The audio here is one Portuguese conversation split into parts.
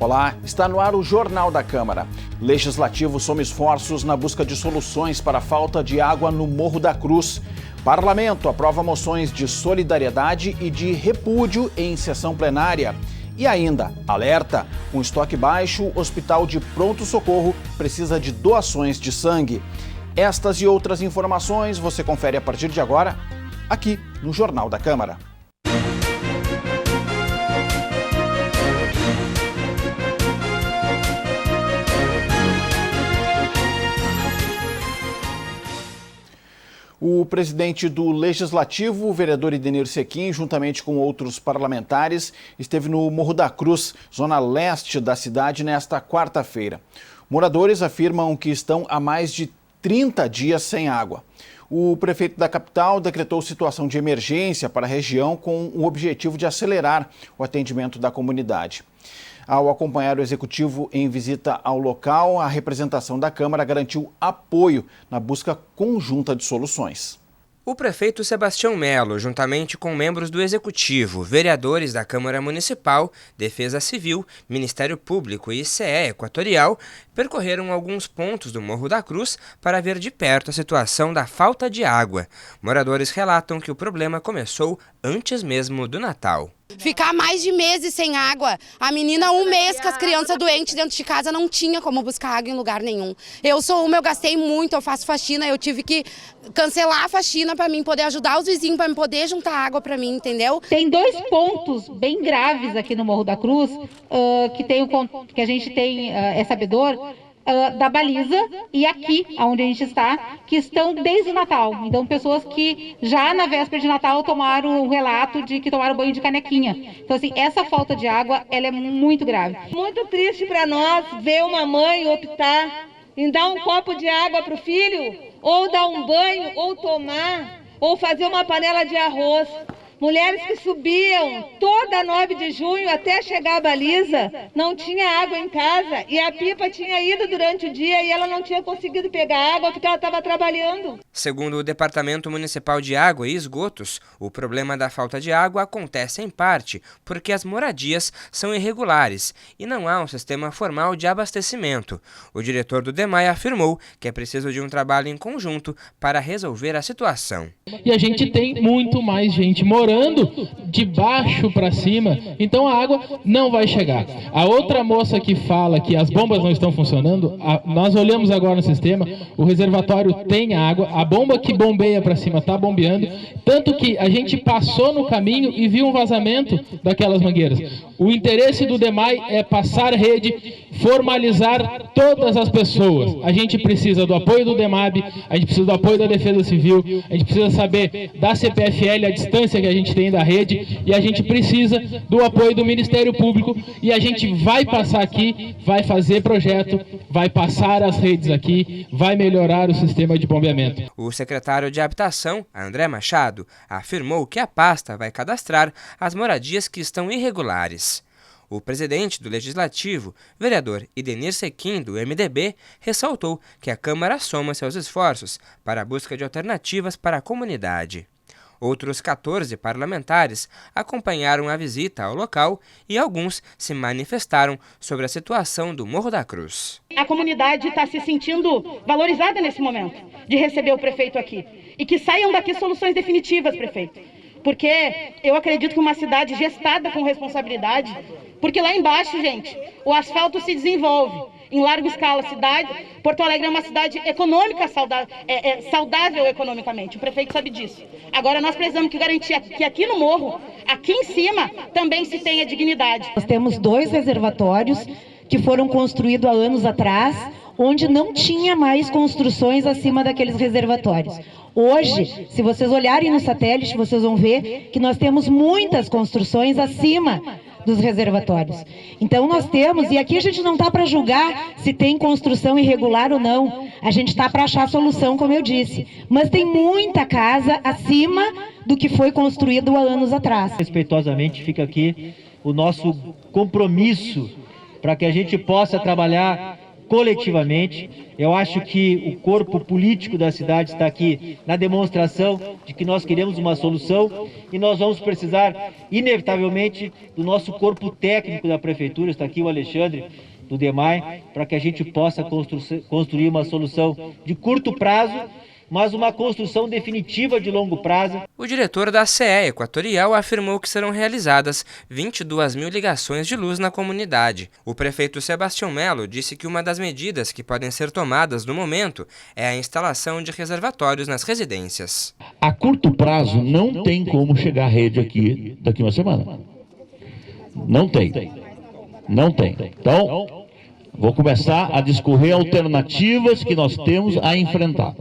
Olá, está no ar o Jornal da Câmara. Legislativo soma esforços na busca de soluções para a falta de água no Morro da Cruz. Parlamento aprova moções de solidariedade e de repúdio em sessão plenária. E ainda, alerta, com estoque baixo, o Hospital de Pronto-Socorro precisa de doações de sangue. Estas e outras informações você confere a partir de agora, aqui no Jornal da Câmara. O presidente do Legislativo, o vereador Edenir Sequim, juntamente com outros parlamentares, esteve no Morro da Cruz, zona leste da cidade, nesta quarta-feira. Moradores afirmam que estão há mais de 30 dias sem água. O prefeito da capital decretou situação de emergência para a região com o objetivo de acelerar o atendimento da comunidade. Ao acompanhar o executivo em visita ao local, a representação da Câmara garantiu apoio na busca conjunta de soluções. O prefeito Sebastião Melo, juntamente com membros do Executivo, vereadores da Câmara Municipal, Defesa Civil, Ministério Público e ICE Equatorial, percorreram alguns pontos do Morro da Cruz para ver de perto a situação da falta de água. Moradores relatam que o problema começou antes mesmo do Natal. Ficar mais de meses sem água. A menina, um mês com as crianças doentes dentro de casa, não tinha como buscar água em lugar nenhum. Eu gastei muito, eu faço faxina, eu tive que cancelar a faxina para mim poder ajudar os vizinhos, para poder juntar água para mim, entendeu? Tem dois pontos bem graves aqui no Morro da Cruz, que a gente tem, é sabedor, da baliza e aqui, onde a gente está, que estão desde o Natal. Então, pessoas que já na véspera de Natal tomaram um relato de que tomaram banho de canequinha. Então, assim, essa falta de água, ela é muito grave. Muito triste para nós ver uma mãe optar em dar um copo de água para o filho, ou dar um banho, ou tomar, ou fazer uma panela de arroz. Mulheres que subiam toda 9 de junho até chegar à baliza, não tinha água em casa e a pipa tinha ido durante o dia e ela não tinha conseguido pegar água porque ela estava trabalhando. Segundo o Departamento Municipal de Água e Esgotos, o problema da falta de água acontece em parte porque as moradias são irregulares e não há um sistema formal de abastecimento. O diretor do DEMAI afirmou que é preciso de um trabalho em conjunto para resolver a situação. E a gente tem muito mais gente morando de baixo para cima, então a água não vai chegar. A outra moça que fala que as bombas não estão funcionando, nós olhamos agora no sistema, o reservatório tem água, a bomba que bombeia para cima está bombeando, tanto que a gente passou no caminho e viu um vazamento daquelas mangueiras. O interesse do DEMAI é passar rede, formalizar todas as pessoas. A gente precisa do apoio do DEMAB, a gente precisa do apoio da Defesa Civil, a gente precisa saber da CPFL a distância que a gente tem da rede e a gente precisa do apoio do Ministério Público e a gente vai passar aqui, vai fazer projeto, vai passar as redes aqui, vai melhorar o sistema de bombeamento. O secretário de Habitação, André Machado, afirmou que a pasta vai cadastrar as moradias que estão irregulares. O presidente do Legislativo, vereador Edenir Sequim, do MDB, ressaltou que a Câmara soma seus esforços para a busca de alternativas para a comunidade. Outros 14 parlamentares acompanharam a visita ao local e alguns se manifestaram sobre a situação do Morro da Cruz. A comunidade está se sentindo valorizada nesse momento de receber o prefeito aqui. E que saiam daqui soluções definitivas, prefeito. Porque eu acredito que uma cidade gestada com responsabilidade, porque lá embaixo, gente, o asfalto se desenvolve. Em larga escala, Porto Alegre é uma cidade econômica saudável economicamente, o prefeito sabe disso. Agora nós precisamos garantir que aqui no morro, aqui em cima, também se tenha dignidade. Nós temos 2 reservatórios que foram construídos há anos atrás, onde não tinha mais construções acima daqueles reservatórios. Hoje, se vocês olharem no satélite, vocês vão ver que nós temos muitas construções acima dos reservatórios. Então nós temos, e aqui a gente não está para julgar se tem construção irregular ou não, a gente está para achar solução, como eu disse, mas tem muita casa acima do que foi construído há anos atrás. Respeitosamente fica aqui o nosso compromisso para que a gente possa trabalhar coletivamente. Eu acho que o corpo político da cidade está aqui na demonstração de que nós queremos uma solução e nós vamos precisar, inevitavelmente, do nosso corpo técnico da prefeitura. Está aqui o Alexandre, do DEMAI, para que a gente possa construir uma solução de curto prazo, mas uma construção definitiva de longo prazo. O diretor da CE Equatorial afirmou que serão realizadas 22 mil ligações de luz na comunidade. O prefeito Sebastião Melo disse que uma das medidas que podem ser tomadas no momento é a instalação de reservatórios nas residências. A curto prazo não tem como chegar à rede aqui daqui uma semana. Não tem. Não tem. Então, vou começar a discorrer alternativas que nós temos a enfrentar.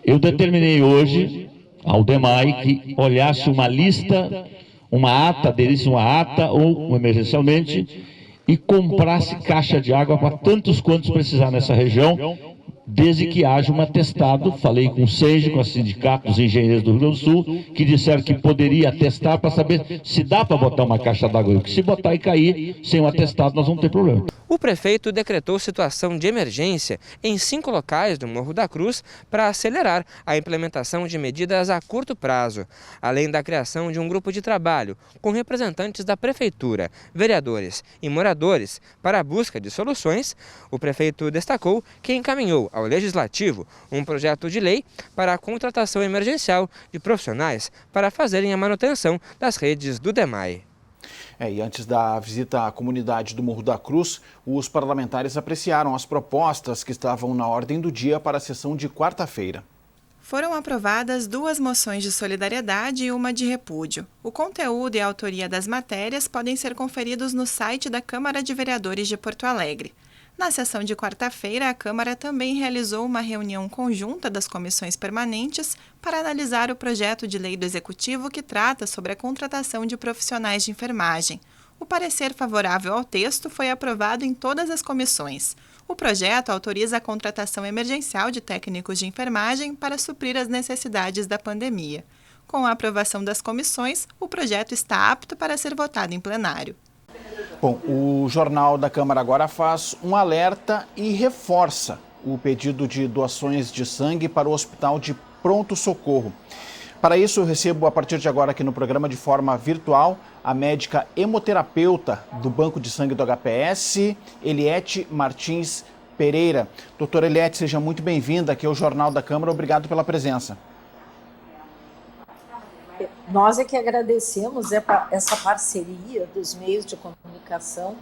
Eu determinei hoje ao DEMAI que olhasse uma lista, uma ata, aderisse uma ata ou emergencialmente e comprasse caixa de água para tantos quantos precisar nessa região, desde que haja um atestado. Falei com o SENGE, com os sindicatos dos engenheiros do Rio Grande do Sul, que disseram que poderia atestar para saber se dá para botar uma caixa d'água. Se botar e cair sem um atestado, nós vamos ter problema. O prefeito decretou situação de emergência em 5 locais do Morro da Cruz para acelerar a implementação de medidas a curto prazo, além da criação de um grupo de trabalho com representantes da prefeitura, vereadores e moradores para a busca de soluções. O prefeito destacou que encaminhou ao Legislativo um projeto de lei para a contratação emergencial de profissionais para fazerem a manutenção das redes do DEMAI. E antes da visita à comunidade do Morro da Cruz, os parlamentares apreciaram as propostas que estavam na ordem do dia para a sessão de quarta-feira. Foram aprovadas 2 moções de solidariedade e uma de repúdio. O conteúdo e a autoria das matérias podem ser conferidos no site da Câmara de Vereadores de Porto Alegre. Na sessão de quarta-feira, a Câmara também realizou uma reunião conjunta das comissões permanentes para analisar o projeto de lei do Executivo que trata sobre a contratação de profissionais de enfermagem. O parecer favorável ao texto foi aprovado em todas as comissões. O projeto autoriza a contratação emergencial de técnicos de enfermagem para suprir as necessidades da pandemia. Com a aprovação das comissões, o projeto está apto para ser votado em plenário. Bom, o Jornal da Câmara agora faz um alerta e reforça o pedido de doações de sangue para o Hospital de Pronto Socorro. Para isso, eu recebo a partir de agora aqui no programa, de forma virtual, a médica hemoterapeuta do Banco de Sangue do HPS, Eliete Martins Pereira. Doutora Eliete, seja muito bem-vinda aqui ao Jornal da Câmara. Obrigado pela presença. Nós é que agradecemos essa parceria dos meios de comunicação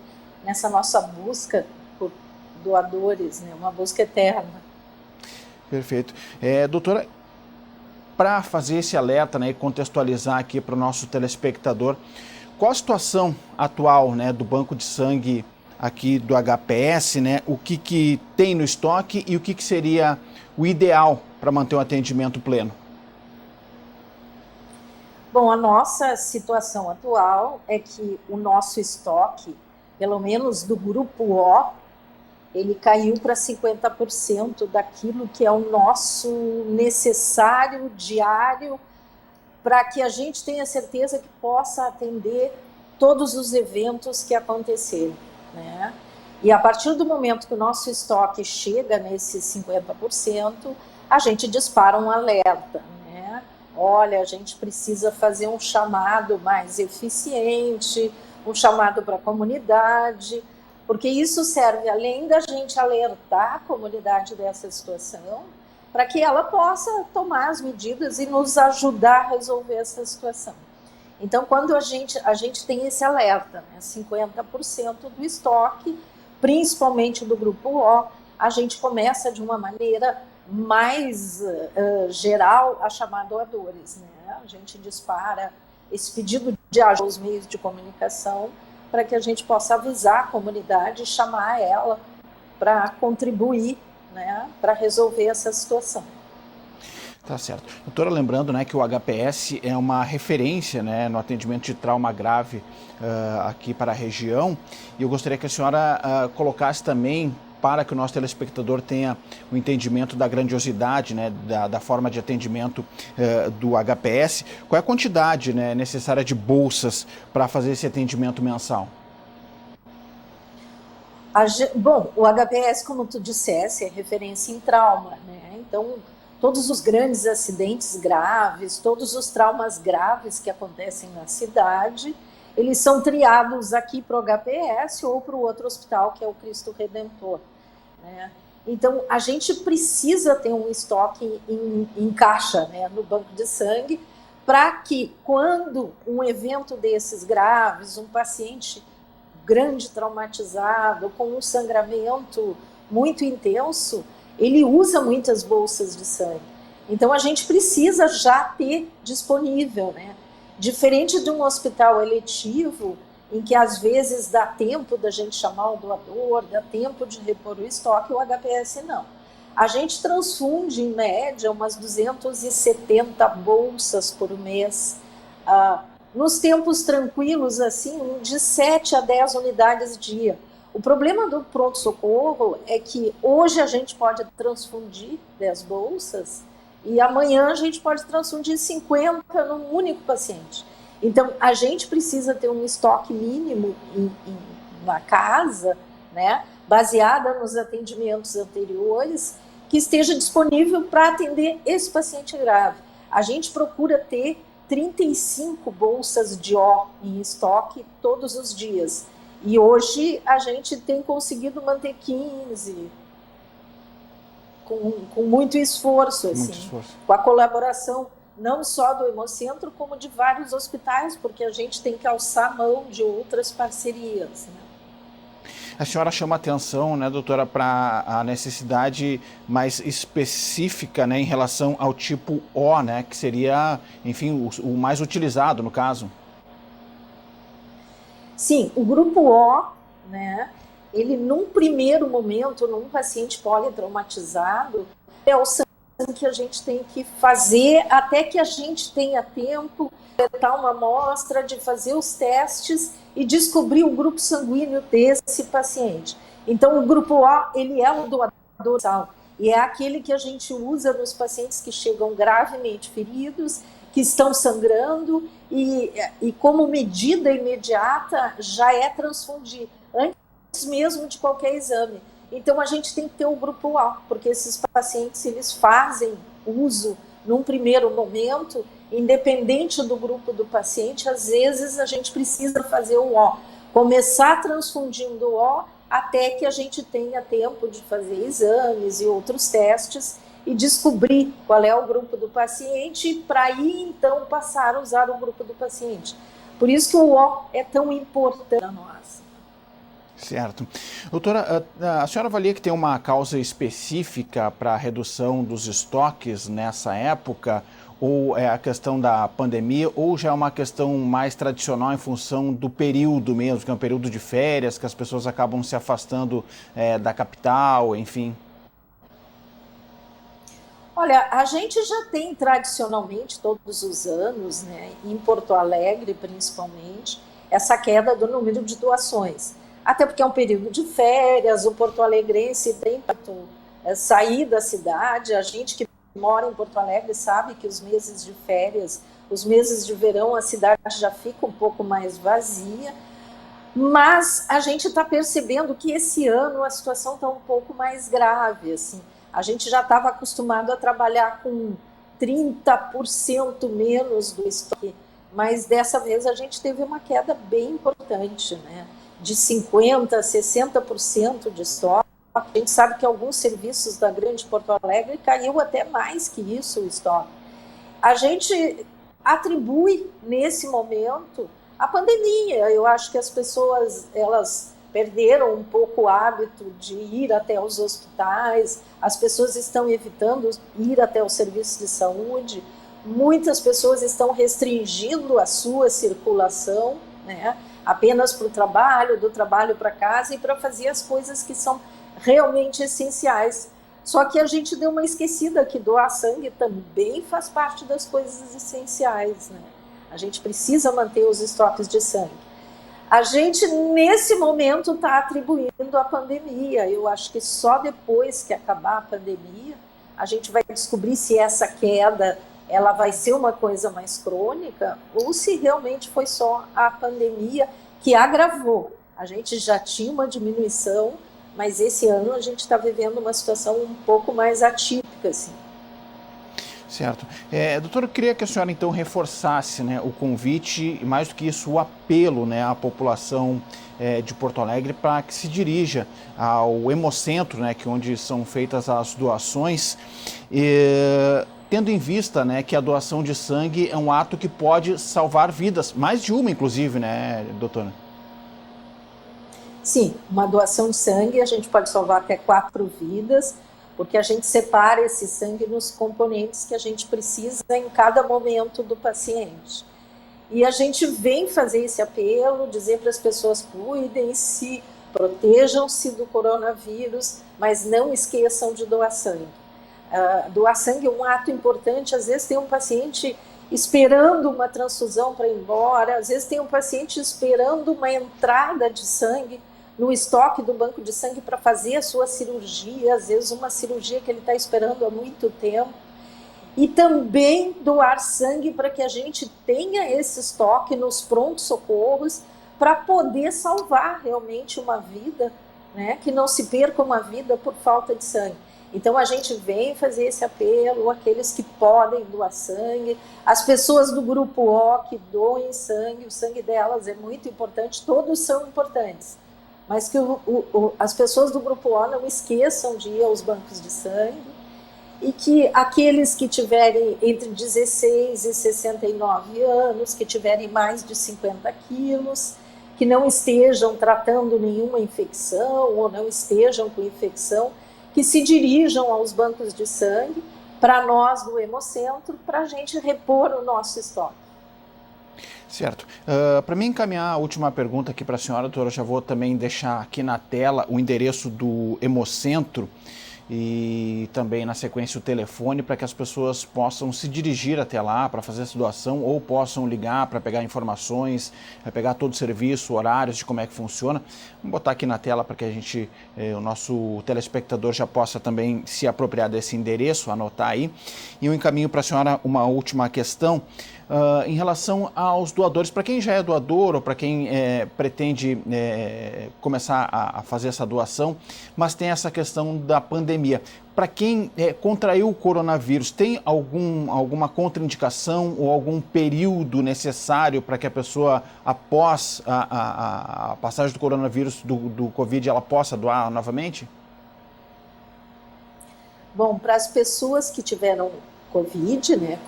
nessa nossa busca por doadores, né? Uma busca eterna. Perfeito. Doutora, para fazer esse alerta, né, e contextualizar aqui para o nosso telespectador, qual a situação atual, né, do Banco de Sangue aqui do HPS, né? O que tem no estoque e o que seria o ideal para manter um atendimento pleno? Bom, a nossa situação atual é que o nosso estoque, pelo menos do grupo O, ele caiu para 50% daquilo que é o nosso necessário diário para que a gente tenha certeza que possa atender todos os eventos que acontecerem, né? E a partir do momento que o nosso estoque chega nesses 50%, a gente dispara um alerta, né? Olha, a gente precisa fazer um chamado mais eficiente, um chamado para a comunidade, porque isso serve, além da gente alertar a comunidade dessa situação, para que ela possa tomar as medidas e nos ajudar a resolver essa situação. Então, quando a gente tem esse alerta, né, 50% do estoque, principalmente do grupo O, a gente começa de uma maneira mais geral a chamar doadores, né? A gente dispara esse pedido de ajuda aos meios de comunicação para que a gente possa avisar a comunidade e chamar ela para contribuir, né, para resolver essa situação. Tá certo. Doutora, lembrando, né, que o HPS é uma referência, né, no atendimento de trauma grave aqui para a região, e eu gostaria que a senhora colocasse também, para que o nosso telespectador tenha o entendimento da grandiosidade, né, da forma de atendimento do HPS, qual é a quantidade, né, necessária de bolsas para fazer esse atendimento mensal? Bom, o HPS, como tu dissesse, é referência em trauma, né? Então, todos os grandes acidentes graves, todos os traumas graves que acontecem na cidade, eles são triados aqui para o HPS ou para o outro hospital, que é o Cristo Redentor, né? Então, a gente precisa ter um estoque em caixa, né, no banco de sangue, para que, quando um evento desses graves, um paciente grande traumatizado, com um sangramento muito intenso, ele usa muitas bolsas de sangue. Então, a gente precisa já ter disponível, né? Diferente de um hospital eletivo, em que às vezes dá tempo da gente chamar o doador, dá tempo de repor o estoque, o HPS não. A gente transfunde, em média, umas 270 bolsas por mês. Nos tempos tranquilos, assim, de 7 a 10 unidades dia. O problema do pronto-socorro é que hoje a gente pode transfundir 10 bolsas e amanhã a gente pode transfundir 50 num único paciente. Então, a gente precisa ter um estoque mínimo na casa, né, baseada nos atendimentos anteriores, que esteja disponível para atender esse paciente grave. A gente procura ter 35 bolsas de O em estoque todos os dias. E hoje a gente tem conseguido manter 15, com muito esforço, assim, com a colaboração não só do Hemocentro, como de vários hospitais, porque a gente tem que alçar a mão de outras parcerias, né? A senhora chama atenção, né, doutora, para a necessidade mais específica, né, em relação ao tipo O, né, que seria, enfim, o mais utilizado no caso. Sim, o grupo O, né, ele num primeiro momento, num paciente politraumatizado, é o sangue que a gente tem que fazer até que a gente tenha tempo de coletar uma amostra, de fazer os testes e descobrir o grupo sanguíneo desse paciente. Então, o grupo O, ele é o doador e é aquele que a gente usa nos pacientes que chegam gravemente feridos, que estão sangrando e como medida imediata já é transfundir, antes mesmo de qualquer exame. Então, a gente tem que ter o grupo O, porque esses pacientes, eles fazem uso num primeiro momento, independente do grupo do paciente, às vezes a gente precisa fazer o O, começar transfundindo o O até que a gente tenha tempo de fazer exames e outros testes e descobrir qual é o grupo do paciente para aí, então, passar a usar o grupo do paciente. Por isso que o O é tão importante para nós. Certo. Doutora, a senhora avalia que tem uma causa específica para a redução dos estoques nessa época, ou é a questão da pandemia, ou já é uma questão mais tradicional em função do período mesmo, que é um período de férias, que as pessoas acabam se afastando da capital, enfim? Olha, a gente já tem tradicionalmente, todos os anos, né, em Porto Alegre principalmente, essa queda do número de doações. Até porque é um período de férias, o porto-alegrense tem que sair da cidade. A gente que mora em Porto Alegre sabe que os meses de férias, os meses de verão, a cidade já fica um pouco mais vazia. Mas a gente está percebendo que esse ano a situação está um pouco mais grave, assim. A gente já estava acostumado a trabalhar com 30% menos do estoque, mas dessa vez a gente teve uma queda bem importante, né? De 50% a 60% de estoque. A gente sabe que alguns serviços da Grande Porto Alegre caiu até mais que isso o estoque. A gente atribui, nesse momento, a pandemia. Eu acho que as pessoas, elas perderam um pouco o hábito de ir até os hospitais, as pessoas estão evitando ir até os serviços de saúde, muitas pessoas estão restringindo a sua circulação, né? Apenas para o trabalho, do trabalho para casa e para fazer as coisas que são realmente essenciais. Só que a gente deu uma esquecida que doar sangue também faz parte das coisas essenciais, né? A gente precisa manter os estoques de sangue. A gente, nesse momento, está atribuindo a pandemia. Eu acho que só depois que acabar a pandemia, a gente vai descobrir se essa queda ela vai ser uma coisa mais crônica ou se realmente foi só a pandemia que agravou. A gente já tinha uma diminuição, mas esse ano a gente está vivendo uma situação um pouco mais atípica, assim. Certo. Doutora, eu queria que a senhora então reforçasse, né, o convite e, mais do que isso, o apelo, né, à população de Porto Alegre para que se dirija ao Hemocentro, né, que é onde são feitas as doações, tendo em vista, né, que a doação de sangue é um ato que pode salvar vidas, mais de uma inclusive, né, doutora? Sim, uma doação de sangue a gente pode salvar até 4 vidas, porque a gente separa esse sangue nos componentes que a gente precisa em cada momento do paciente. E a gente vem fazer esse apelo, dizer para as pessoas: cuidem-se, protejam-se do coronavírus, mas não esqueçam de doar sangue. Doar sangue é um ato importante. Às vezes tem um paciente esperando uma transfusão para ir embora, às vezes tem um paciente esperando uma entrada de sangue no estoque do banco de sangue para fazer a sua cirurgia, às vezes uma cirurgia que ele está esperando há muito tempo. E também doar sangue para que a gente tenha esse estoque nos prontos-socorros para poder salvar realmente uma vida, né, que não se perca uma vida por falta de sangue. Então a gente vem fazer esse apelo àqueles que podem doar sangue, as pessoas do grupo O que doem sangue, o sangue delas é muito importante, todos são importantes, mas que as pessoas do grupo O não esqueçam de ir aos bancos de sangue, e que aqueles que tiverem entre 16 e 69 anos, que tiverem mais de 50 quilos, que não estejam tratando nenhuma infecção ou não estejam com infecção, que se dirijam aos bancos de sangue, para nós do Hemocentro, para a gente repor o nosso estoque. Certo. Para mim encaminhar a última pergunta aqui para a senhora, doutora, eu já vou também deixar aqui na tela o endereço do Hemocentro e também na sequência o telefone para que as pessoas possam se dirigir até lá para fazer essa doação ou possam ligar para pegar informações, pegar todo o serviço, horários de como é que funciona. Vamos botar aqui na tela para que a gente, o nosso telespectador já possa também se apropriar desse endereço, anotar aí. E eu encaminho para a senhora uma última questão. Em relação aos doadores, para quem já é doador ou para quem pretende começar a fazer essa doação, mas tem essa questão da pandemia. Para quem contraiu o coronavírus, tem alguma contraindicação ou algum período necessário para que a pessoa, após a passagem do coronavírus, do Covid, ela possa doar novamente? Bom, para as pessoas que tiveram Covid, né,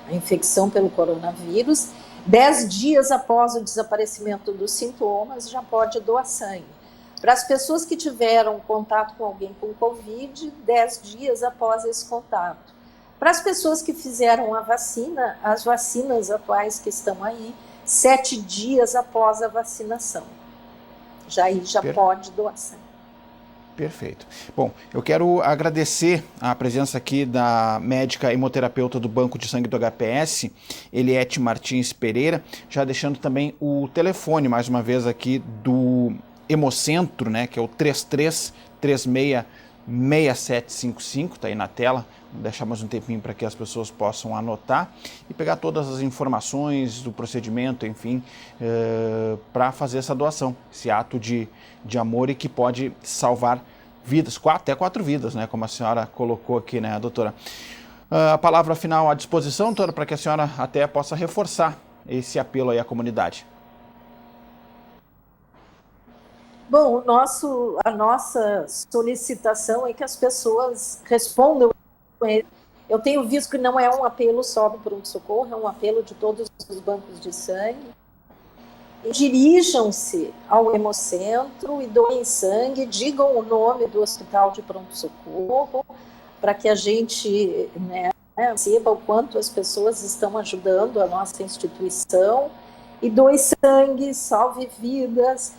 a infecção pelo coronavírus, 10 dias após o desaparecimento dos sintomas, já pode doar sangue. Para as pessoas que tiveram contato com alguém com Covid, 10 dias após esse contato. Para as pessoas que fizeram a vacina, as vacinas atuais que estão aí, 7 dias após a vacinação. Já pode doar sangue. Perfeito. Bom, eu quero agradecer a presença aqui da médica hemoterapeuta do Banco de Sangue do HPS, Eliette Martins Pereira, já deixando também o telefone, mais uma vez aqui, do Hemocentro, né, que é o 3336-6755, está aí na tela. Vou deixar mais um tempinho para que as pessoas possam anotar e pegar todas as informações do procedimento, enfim, para fazer essa doação, esse ato de amor e que pode salvar vidas, até 4 vidas, né, como a senhora colocou aqui, né, doutora. A palavra final à disposição, doutora, para que a senhora até possa reforçar esse apelo aí à comunidade. Bom, a nossa solicitação é que as pessoas respondam. Eu tenho visto que não é um apelo só do pronto-socorro, é um apelo de todos os bancos de sangue. Dirijam-se ao Hemocentro e doem sangue, digam o nome do hospital de pronto-socorro, para que a gente, né, saiba o quanto as pessoas estão ajudando a nossa instituição. E doe sangue, salve vidas.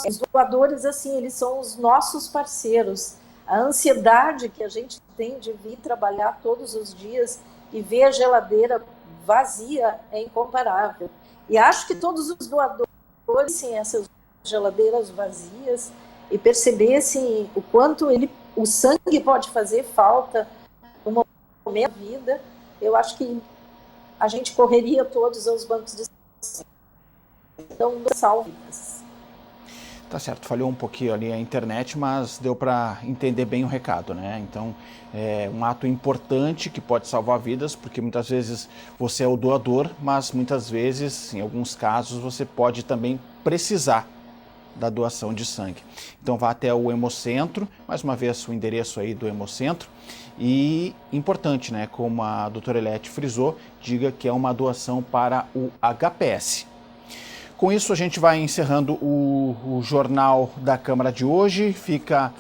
Os doadores, assim, eles são os nossos parceiros. A ansiedade que a gente tem de vir trabalhar todos os dias e ver a geladeira vazia é incomparável. E acho que todos os doadores têm essas geladeiras vazias e percebessem o quanto o sangue pode fazer falta no momento da vida. Eu acho que a gente correria todos aos bancos de sangue. estão salvas. Tá certo, falhou um pouquinho ali a internet, mas deu para entender bem o recado, né? Então, é um ato importante que pode salvar vidas, porque muitas vezes você é o doador, mas muitas vezes, em alguns casos, você pode também precisar da doação de sangue. Então vá até o Hemocentro, mais uma vez o endereço aí do Hemocentro, e importante, né, como a doutora Eliette frisou, diga que é uma doação para o HPS. Com isso, a gente vai encerrando o Jornal da Câmara de hoje. Fica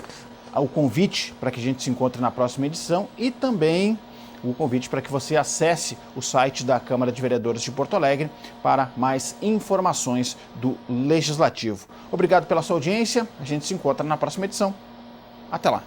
o convite para que a gente se encontre na próxima edição e também o convite para que você acesse o site da Câmara de Vereadores de Porto Alegre para mais informações do Legislativo. Obrigado pela sua audiência. A gente se encontra na próxima edição. Até lá.